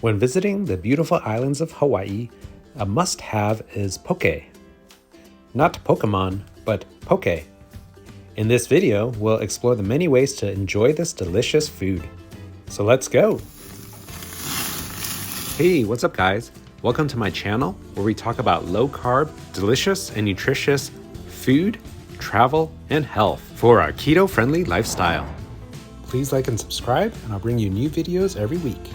When visiting the beautiful islands of Hawaii, a must-have is poke. Not Pokemon, but poke. In this video, we'll explore the many ways to enjoy this delicious food. So let's go! Hey, what's up guys? Welcome to my channel where we talk about low-carb, delicious and nutritious food, travel, and health for our keto-friendly lifestyle. Please like and subscribe, and I'll bring you new videos every week.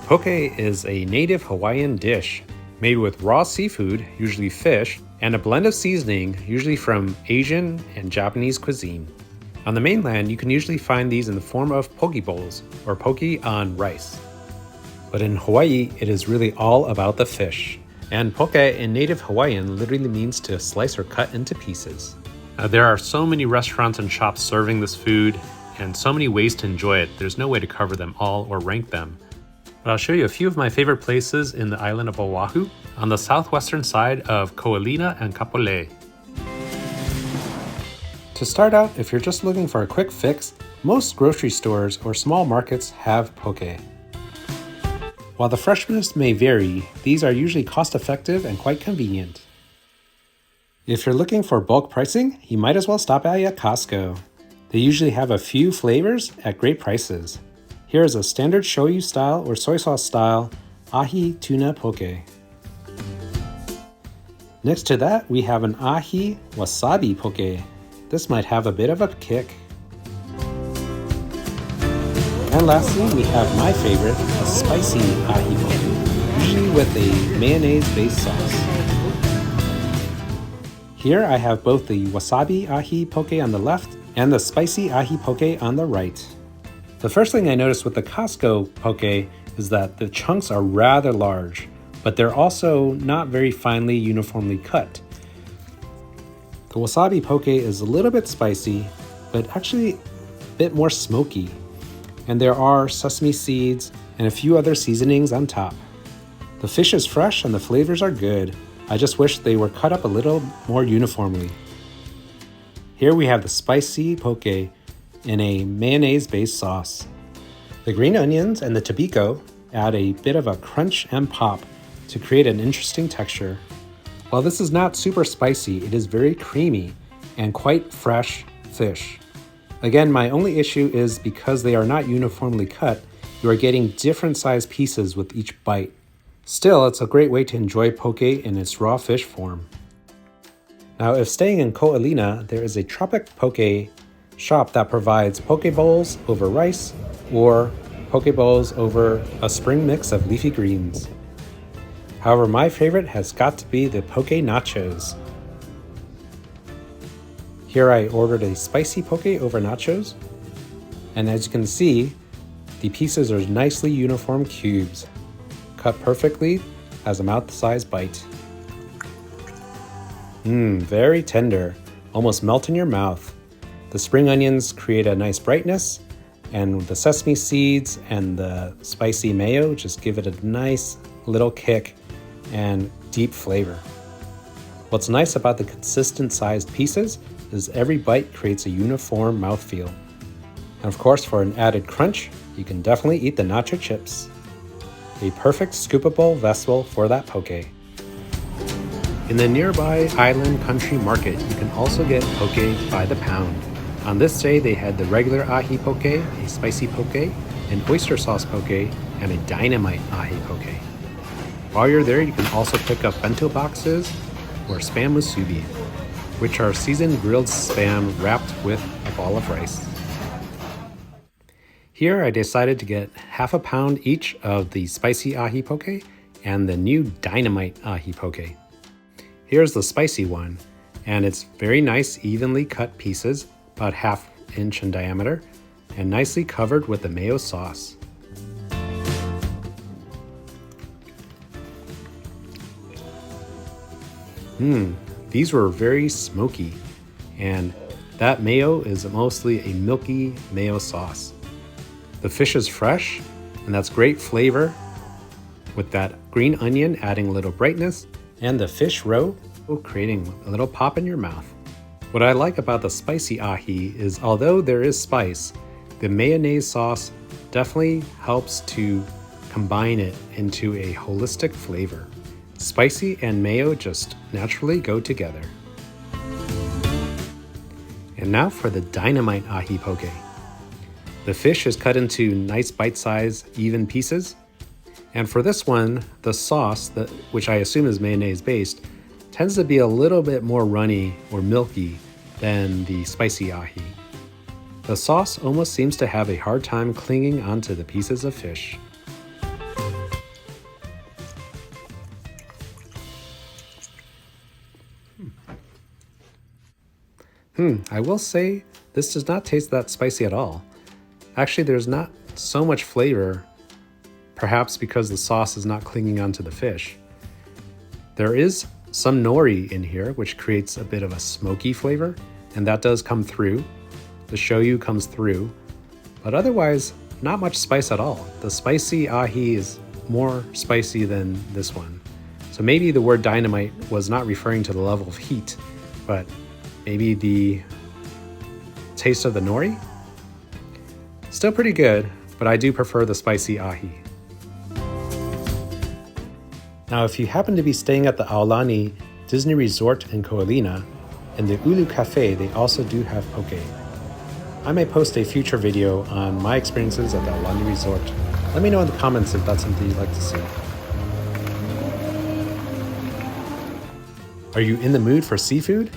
Poke is a native Hawaiian dish made with raw seafood, usually fish, and a blend of seasoning, usually from Asian and Japanese cuisine. On the mainland, you can usually find these in the form of poke bowls or poke on rice. But in Hawaii, it is really all about the fish. And poke in Native Hawaiian literally means to slice or cut into pieces. There are so many restaurants and shops serving this food, and so many ways to enjoy it, there's no way to cover them all or rank them. But I'll show you a few of my favorite places in the island of Oahu, on the southwestern side of Ko'olina and Kapolei. To start out, if you're just looking for a quick fix, most grocery stores or small markets have poke. While the freshness may vary, these are usually cost-effective and quite convenient. If you're looking for bulk pricing, you might as well stop by at Costco. They usually have a few flavors at great prices. Here is a standard shoyu style or soy sauce style ahi tuna poke. Next to that, we have an ahi wasabi poke. This might have a bit of a kick. And lastly, we have my favorite, a spicy ahi poke, usually with a mayonnaise-based sauce. Here I have both the wasabi ahi poke on the left and the spicy ahi poke on the right. The first thing I noticed with the Costco poke is that the chunks are rather large, but they're also not very finely uniformly cut. The wasabi poke is a little bit spicy, but actually a bit more smoky. And there are sesame seeds and a few other seasonings on top. The fish is fresh and the flavors are good. I just wish they were cut up a little more uniformly. Here we have the spicy poke in a mayonnaise-based sauce. The green onions and the tobiko add a bit of a crunch and pop to create an interesting texture. While this is not super spicy, it is very creamy and quite fresh fish. Again, my only issue is because they are not uniformly cut, you are getting different sized pieces with each bite. Still, it's a great way to enjoy poke in its raw fish form. Now, if staying in Ko'olina, there is a Tropic Poke shop that provides poke bowls over rice or poke bowls over a spring mix of leafy greens. However, my favorite has got to be the poke nachos. Here I ordered a spicy poke over nachos, and as you can see, the pieces are nicely uniform cubes, cut perfectly as a mouth-sized bite. Very tender, almost melt in your mouth. The spring onions create a nice brightness, and the sesame seeds and the spicy mayo just give it a nice little kick and deep flavor. What's nice about the consistent sized pieces is every bite creates a uniform mouthfeel. And of course, for an added crunch, you can definitely eat the nacho chips. A perfect scoopable vessel for that poke. In the nearby island country market, you can also get poke by the pound. On this day, they had the regular ahi poke, a spicy poke, an oyster sauce poke, and a dynamite ahi poke. While you're there, you can also pick up bento boxes or spam musubi, which are seasoned grilled spam wrapped with a ball of rice. Here, I decided to get half a pound each of the spicy ahi poke and the new dynamite ahi poke. Here's the spicy one, and it's very nice, evenly cut pieces, about ½ inch in diameter, and nicely covered with the mayo sauce. These were very smoky, and that mayo is mostly a milky mayo sauce. The fish is fresh, and that's great flavor, with that green onion adding a little brightness, and the fish roe creating a little pop in your mouth. What I like about the spicy ahi is although there is spice, the mayonnaise sauce definitely helps to combine it into a holistic flavor. Spicy and mayo just naturally go together. And now for the dynamite ahi poke. The fish is cut into nice bite-sized, even pieces. And for this one, the sauce, which I assume is mayonnaise based, tends to be a little bit more runny or milky than the spicy ahi. The sauce almost seems to have a hard time clinging onto the pieces of fish. I will say this does not taste that spicy at all. Actually, there's not so much flavor, perhaps because the sauce is not clinging onto the fish. There is some nori in here, which creates a bit of a smoky flavor, and that does come through. The shoyu comes through, but otherwise, not much spice at all. The spicy ahi is more spicy than this one. So maybe the word dynamite was not referring to the level of heat, but maybe the taste of the nori? Still pretty good, but I do prefer the spicy ahi. Now, if you happen to be staying at the Aulani Disney Resort in Ko'olina, in the Ulu Cafe, they also do have poke. I may post a future video on my experiences at the Aulani Resort. Let me know in the comments if that's something you'd like to see. Are you in the mood for seafood?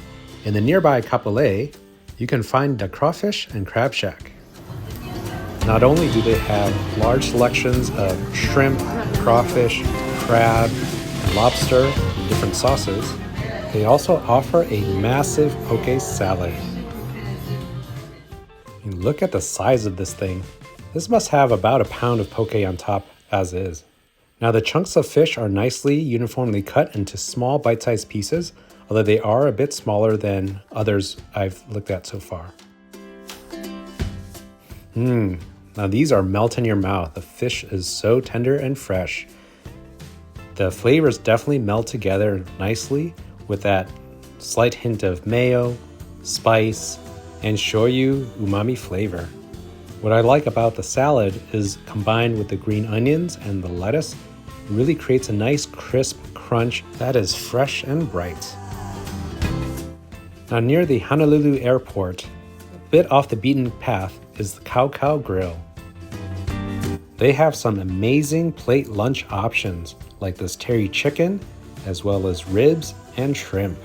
In the nearby Kapolei, you can find the Crawfish and Crabshack. Not only do they have large selections of shrimp, crawfish, crab, and lobster in different sauces, they also offer a massive poke salad. And look at the size of this thing. This must have about a pound of poke on top as is. Now the chunks of fish are nicely uniformly cut into small bite-sized pieces, although they are a bit smaller than others I've looked at so far. Now these are melt in your mouth. The fish is so tender and fresh. The flavors definitely melt together nicely with that slight hint of mayo, spice, and shoyu umami flavor. What I like about the salad is combined with the green onions and the lettuce, it really creates a nice crisp crunch that is fresh and bright. Now near the Honolulu airport, a bit off the beaten path, is the Cow Cow Grill. They have some amazing plate lunch options like this terry chicken, as well as ribs and shrimp.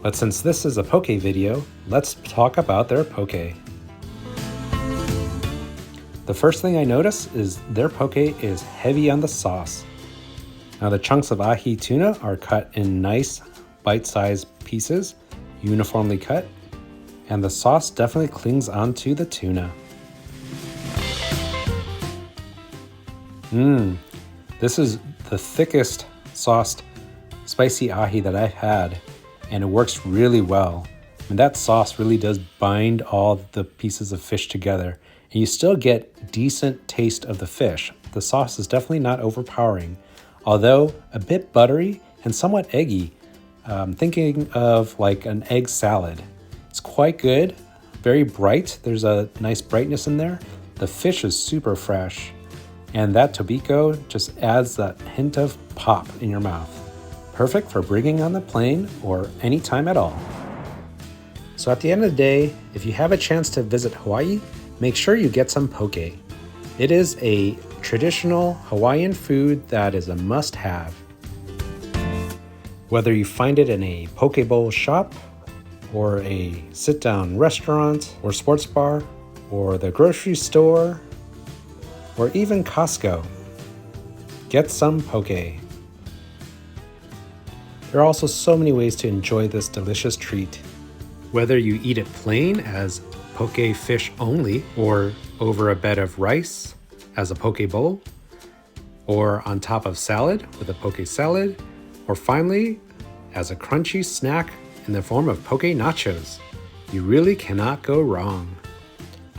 But since this is a poke video, let's talk about their poke. The first thing I notice is their poke is heavy on the sauce. Now the chunks of ahi tuna are cut in nice bite-sized pieces, uniformly cut, and the sauce definitely clings onto the tuna. This is the thickest sauced spicy ahi that I've had, and it works really well. And that sauce really does bind all the pieces of fish together, and you still get decent taste of the fish. The sauce is definitely not overpowering, although a bit buttery and somewhat eggy. Thinking of like an egg salad. It's quite good, very bright. There's a nice brightness in there. The fish is super fresh, and that tobiko just adds that hint of pop in your mouth. Perfect for bringing on the plane or any time at all. So at the end of the day, if you have a chance to visit Hawaii, make sure you get some poke. It is a traditional Hawaiian food that is a must-have. Whether you find it in a poke bowl shop, or a sit-down restaurant, or sports bar, or the grocery store, or even Costco, get some poke. There are also so many ways to enjoy this delicious treat. Whether you eat it plain as poke fish only, or over a bed of rice as a poke bowl, or on top of salad with a poke salad, or finally as a crunchy snack in the form of poke nachos. You really cannot go wrong.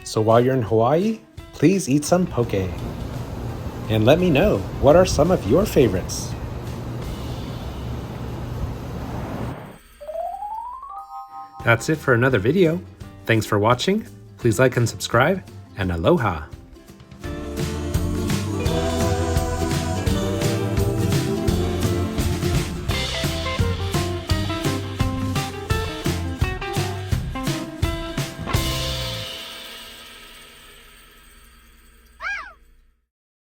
So while you're in Hawaii, please eat some poke. And let me know, what are some of your favorites? That's it for another video. Thanks for watching. Please like and subscribe, and aloha.